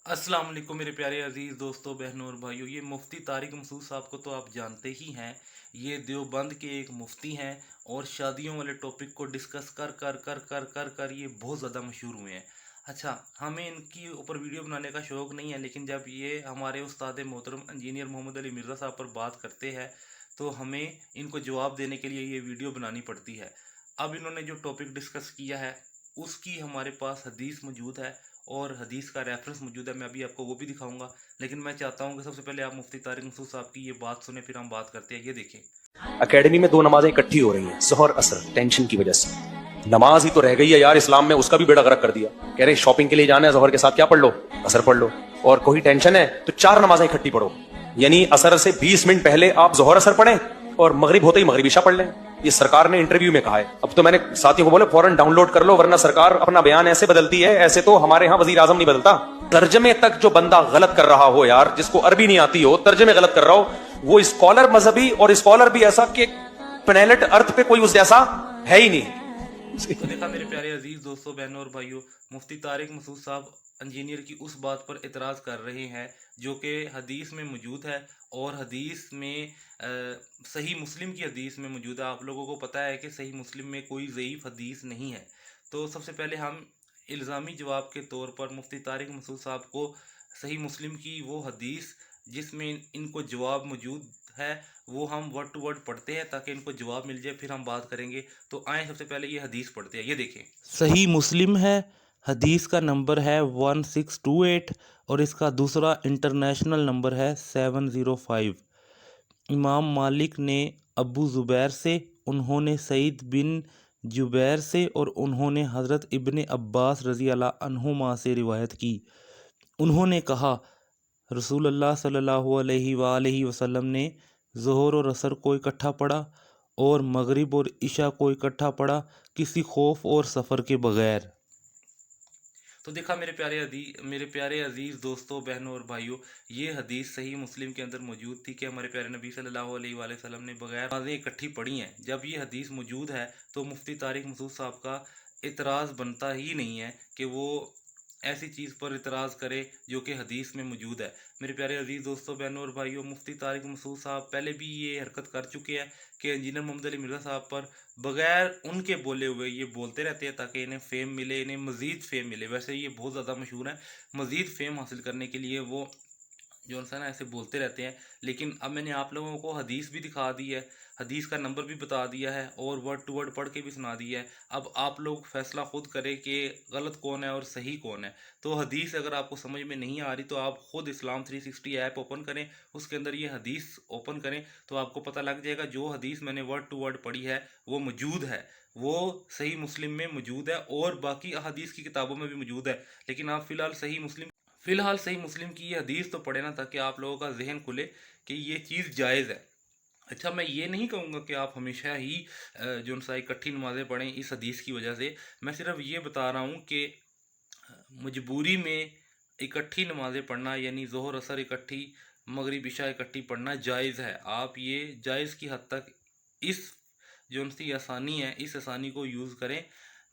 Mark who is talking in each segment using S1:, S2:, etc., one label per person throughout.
S1: अस्सलाम वालेकुम मेरे प्यारे अजीज़ दोस्तों, बहनों और भाइयों। ये मुफ्ती तारिक मसूद साहब को तो आप जानते ही हैं। ये देवबंद के एक मुफ्ती हैं और शादियों वाले टॉपिक को डिस्कस कर कर कर कर कर कर ये बहुत ज़्यादा मशहूर हुए हैं। अच्छा, हमें इनकी ऊपर वीडियो बनाने का शौक़ नहीं है, लेकिन जब ये हमारे उस्ताद मोहतरम इंजीनियर मोहम्मद अली मिर्ज़ा साहब पर बात करते हैं तो हमें इनको जवाब देने के लिए ये वीडियो बनानी पड़ती है। अब इन्होंने जो टॉपिक डिस्कस किया है उसकी हमारे पास हदीस मौजूद है और हदीस का रेफरेंस मौजूद है। मैं अभी आपको वो भी दिखाऊंगा, लेकिन मैं चाहता हूं कि सबसे पहले आप मुफ्ती तारिक मसूद साहब की ये बात सुने, फिर हम बात करते हैं। ये देखें,
S2: एकेडमी में दो नमाजें इकट्ठी हो रही हैं, जोहर असर, टेंशन की वजह से। नमाज ही तो रह गई है यार, इस्लाम में उसका भी बेड़ा गर्क कर दिया। कह रहे शॉपिंग के लिए जाना है, जोहर के साथ क्या पढ़ लो, असर पढ़ लो। और कोई टेंशन है तो चार नमाजें इकट्ठी पढ़ो, यानी असर से 20 मिनट पहले आप जोहर असर पढ़ें और मगरिब होते ही मगरिब इशा पढ़ लें। ये सरकार ने इंटरव्यू में कहा है। अब तो मैंने साथियों को बोले फौरन डाउनलोड कर लो, वरना सरकार अपना बयान ऐसे बदलती है, ऐसे तो हमारे यहाँ वजीर आजम नहीं बदलता। तर्जमे तक जो बंदा गलत कर रहा हो यार, जिसको अरबी नहीं आती हो, तर्जमे गलत कर रहा हो, वो स्कॉलर मजहबी और स्कॉलर भी ऐसा कि प्लेनेट अर्थ पे कोई उस जैसा है ही नहीं।
S1: तो देखा मेरे प्यारे अजीज दोस्तों, बहनों और भाइयों, मुफ्ती तारिक मसूद साहब इंजीनियर की उस बात पर इतराज़ कर रहे हैं जो कि हदीस में मौजूद है और हदीस में सही मुस्लिम की हदीस में मौजूद है। आप लोगों को पता है कि सही मुस्लिम में कोई ज़ईफ़ हदीस नहीं है। तो सबसे पहले हम इल्ज़ामी जवाब के तौर पर मुफ्ती तारिक मसूद साहब को सही मुस्लिम की वो हदीस जिसमें इनको जवाब मौजूद है वो हम वर्ड टू वर्ड पढ़ते हैं ताकि इनको जवाब मिल जाए, फिर हम बात करेंगे। तो आए सबसे पहले ये हदीस पढ़ते हैं। ये देखें, सही मुस्लिम है, हदीस का नंबर है 1628 और इसका दूसरा इंटरनेशनल नंबर है 705। इमाम मालिक ने अबू ज़ुबैर से, उन्होंने सईद बिन जुबैर से और उन्होंने हज़रत इब्ने अब्बास रज़ी अल्लाह अन्हुमा से रिवायत की। उन्होंने कहा, रसूलुल्लाह सल्लल्लाहु अलैहि वसल्लम ने ज़ोहर और असर को इकट्ठा पढ़ा और मगरिब और इशा को इकट्ठा पढ़ा, किसी खौफ और सफ़र के बगैर। तो देखा मेरे प्यारे अजीज़ दोस्तों, बहनों और भाइयों, ये हदीस सही मुस्लिम के अंदर मौजूद थी कि हमारे प्यारे नबी सल्लल्लाहु अलैहि वसल्लम ने बगैर नमाज़ें इकट्ठी पढ़ी हैं। जब ये हदीस मौजूद है तो मुफ्ती तारिक मसूद साहब का इतराज़ बनता ही नहीं है कि वो ऐसी चीज़ पर इतराज़ करे जो कि हदीस में मौजूद है। मेरे प्यारे अजीज़ दोस्तों, बहनों और भाइयों, मुफ्ती तारिक मसूद साहब पहले भी ये हरकत कर चुके हैं कि इंजीनियर मोहम्मद अली मिर्ज़ा साहब पर बगैर उनके बोले हुए ये बोलते रहते हैं ताकि इन्हें फ़ेम मिले, इन्हें मज़ीद फ़ेम मिले। वैसे ये बहुत ज़्यादा मशहूर हैं, मज़ीद फ़ेम हासिल करने के लिए वो जो है ना ऐसे बोलते रहते हैं। लेकिन अब मैंने आप लोगों को हदीस भी दिखा दी है, हदीस का नंबर भी बता दिया है और वर्ड टू वर्ड पढ़ के भी सुना दिया है। अब आप लोग फैसला खुद करें कि गलत कौन है और सही कौन है। तो हदीस अगर आपको समझ में नहीं आ रही तो आप खुद इस्लाम 360 ऐप ओपन करें, उसके अंदर ये हदीस ओपन करें तो आपको पता लग जाएगा जो हदीस मैंने वर्ड टू वर्ड पढ़ी है वो मौजूद है, वो सही मुस्लिम में मौजूद है और बाकी अहादीस की किताबों में भी मौजूद है। लेकिन आप फ़िलहाल सही मुस्लिम की ये हदीस तो पढ़े ना, ताकि आप लोगों का जहन खुले कि ये चीज़ जायज़ है। अच्छा, मैं ये नहीं कहूँगा कि आप हमेशा ही जो सा इकट्ठी नमाज़ें पढ़ें इस हदीस की वजह से। मैं सिर्फ ये बता रहा हूँ कि मजबूरी में इकट्ठी नमाज़ें पढ़ना यानी ज़ोहर असर इकट्ठी, मगरिब इशा इकट्ठी पढ़ना जायज़ है। आप ये जायज़ की हद तक इस जो सी आसानी है, इस आसानी को यूज़ करें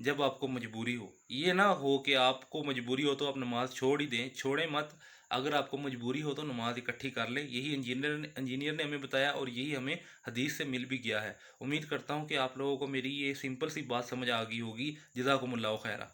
S1: जब आपको मजबूरी हो। ये ना हो कि आपको मजबूरी हो तो आप नमाज़ छोड़ ही दें, छोड़ें मत। अगर आपको मजबूरी हो तो नमाज़ इकट्ठी कर लें। यही इंजीनियर ने हमें बताया और यही हमें हदीस से मिल भी गया है। उम्मीद करता हूँ कि आप लोगों को मेरी ये सिंपल सी बात समझ आ गई होगी। जज़ाकुमुल्लाहु खैरा।